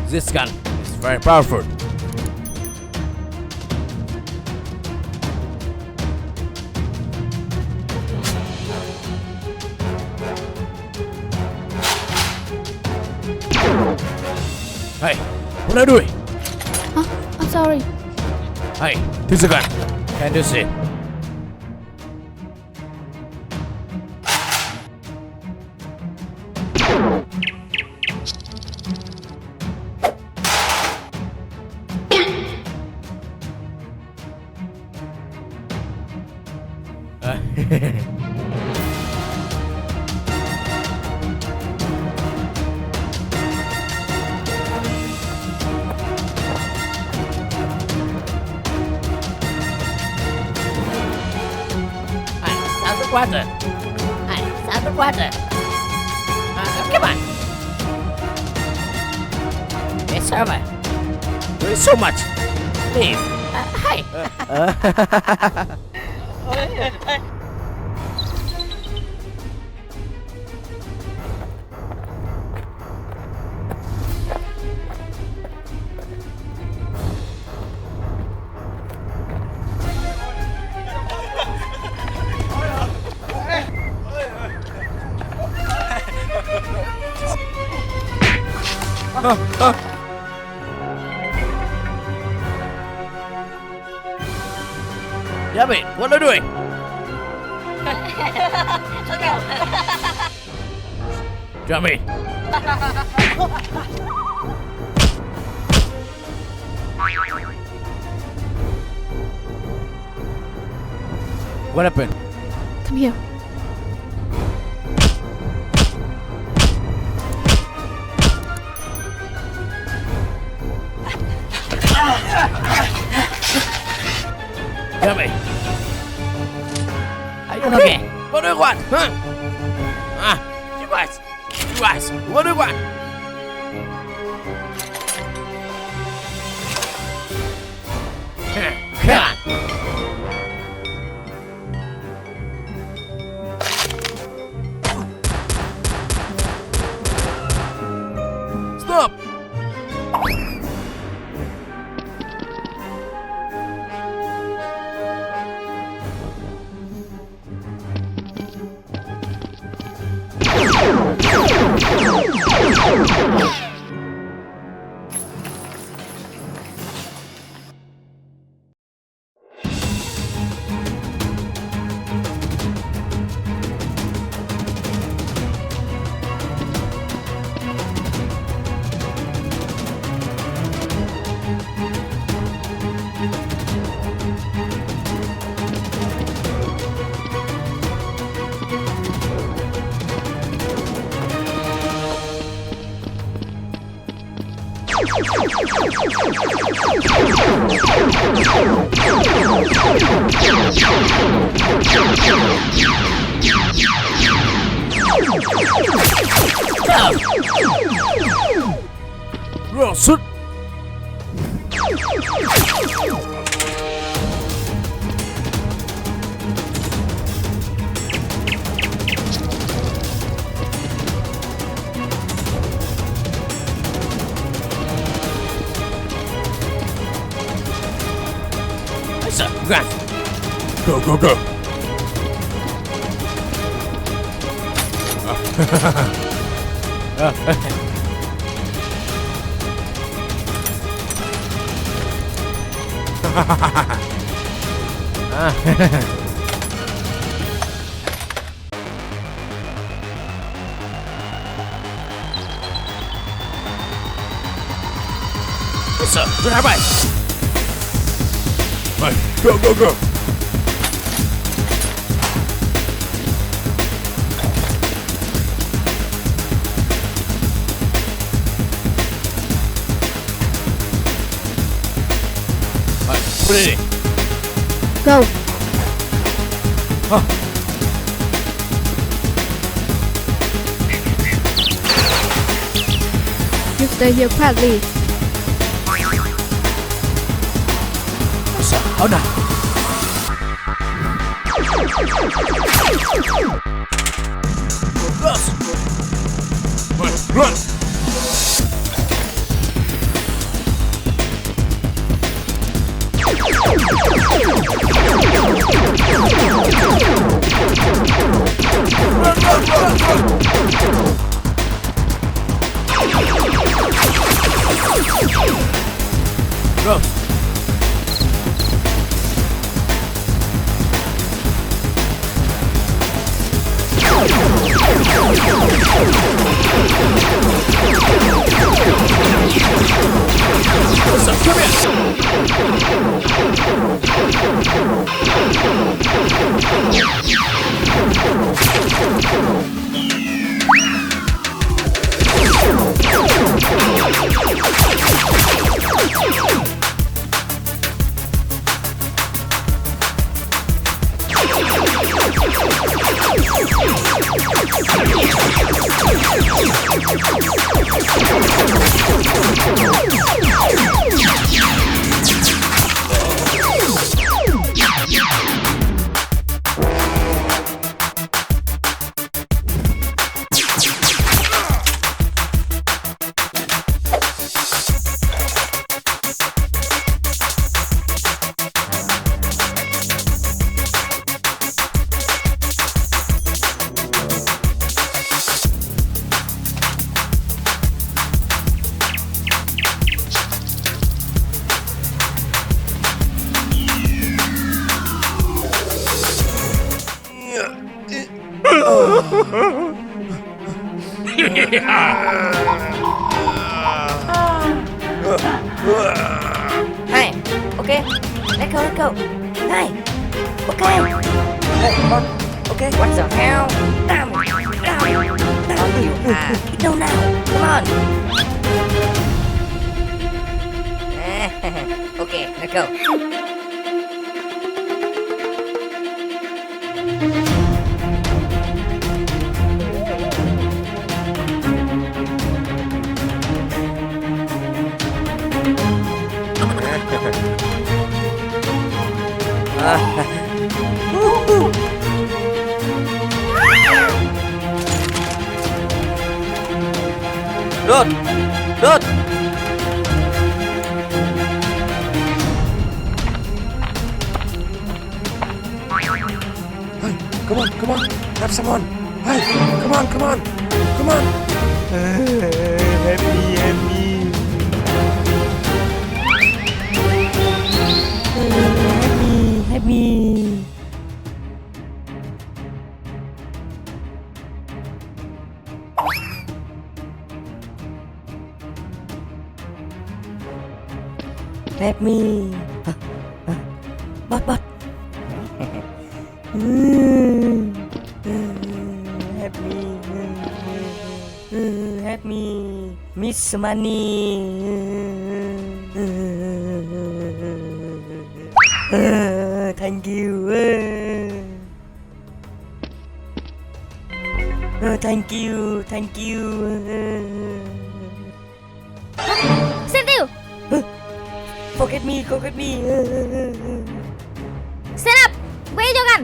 This gun is very powerful. Hey, what are you doing? I'm sorry. Hey, take the gun. Can you see? Sao rất quá trời. Sao rất quá trời. Các bạn. It's over. There is so much. Leave. Hey. Damn it, what are you doing? Jump in. What happened? Come here. Damn it. Are you okay? What do you want? Huh? You guys, what do you want? Come on. Stop! Rồi xuất. Guys, go, go, go. Sir, grab it. Right, go, go, go. Right, put it in. Go. Huh. You stay here quietly. Sir, how now? Go, run. Run. Hey, okay, let's go. Hey, okay. Hey, come on. Okay. What the hell? Down you. No, now. Come on. Okay, let's go. Rút. Rút. Hey, come on. Have someone. Hey, come on. Help me. Help me. Help me. Bot. Help me. Miss money. Thank you. Thank you. Stand still! Forget me. Stand up! Where is your gun?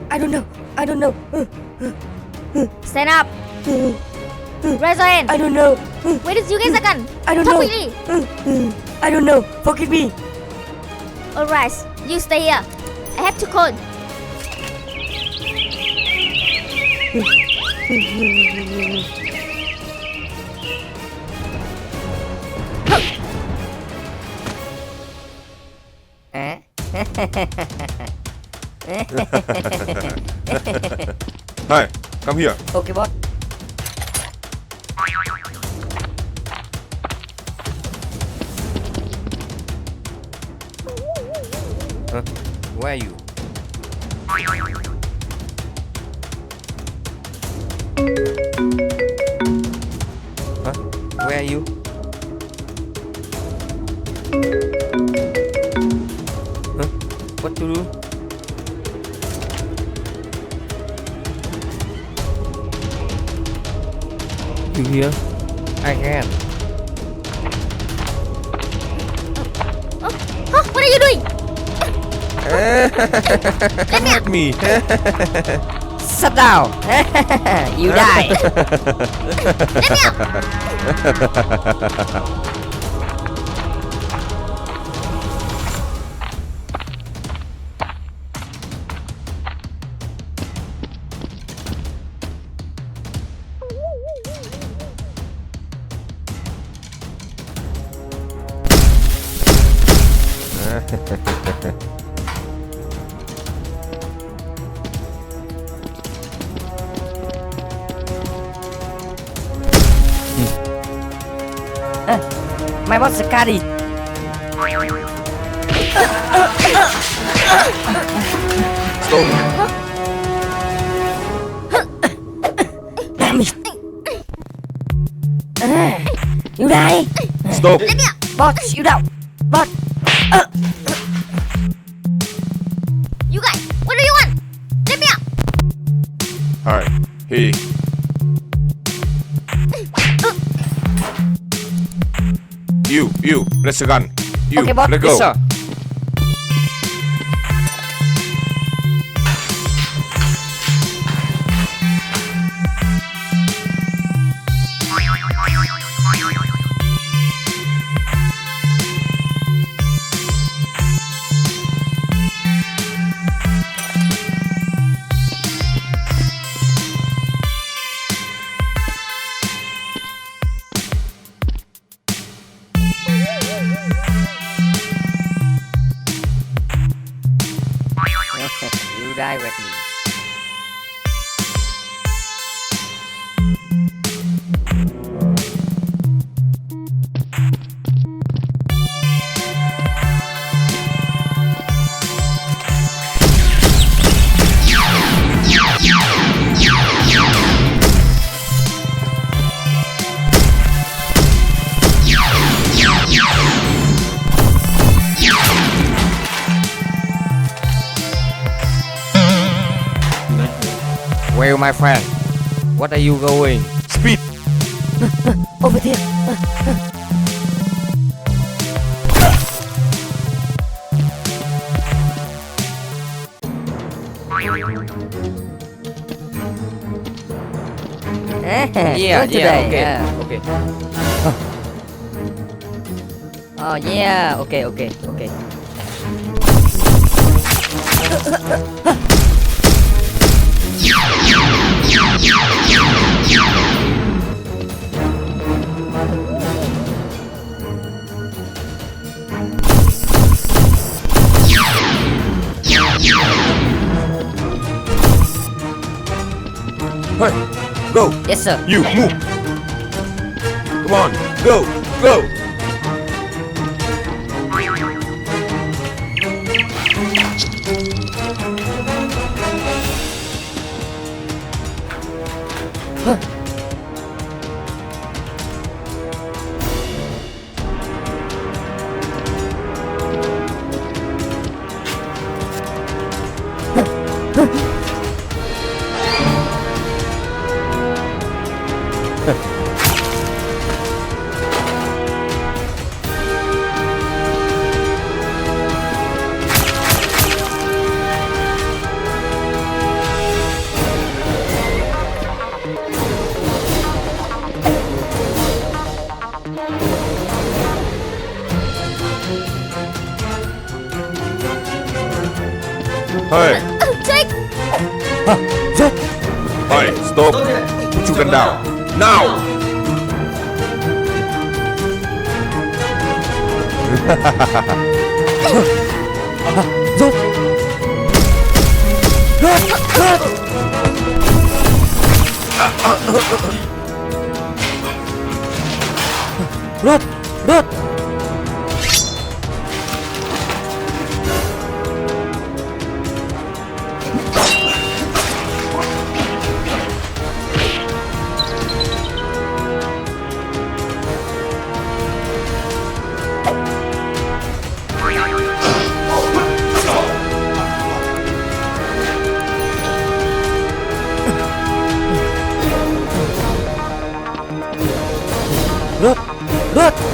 I don't know. Stand up! Raise your hand! I don't know. Where did you get the gun? I don't Talk know. quickly! I don't know. Forget me. Alright, you stay here. I have to call. Hey, come here. Okay, bot. Huh? Where are you? Huh? Where are you? Huh? What to do? You here? I can. Huh? What are you doing? Let me. Shut down. You die. Let me out! My boss is Kari. Stop. Damn it. You die. Stop. Let me out! Bot, shoot out. Bot. You guys, what do you want? Let me out! Alright. Hey. You. Let's the gun. You. Okay, bot. Let go. Yes, sir. You die with me. you, my friend? What are you going? Speed. Over there. Yeah, Good today. okay. Yeah. Okay. Oh yeah. Okay. Hey, go. Yes, sir. You move. Come on, go, go. Hey, Jake! hey, stop. Put your gun down. Now. Rút.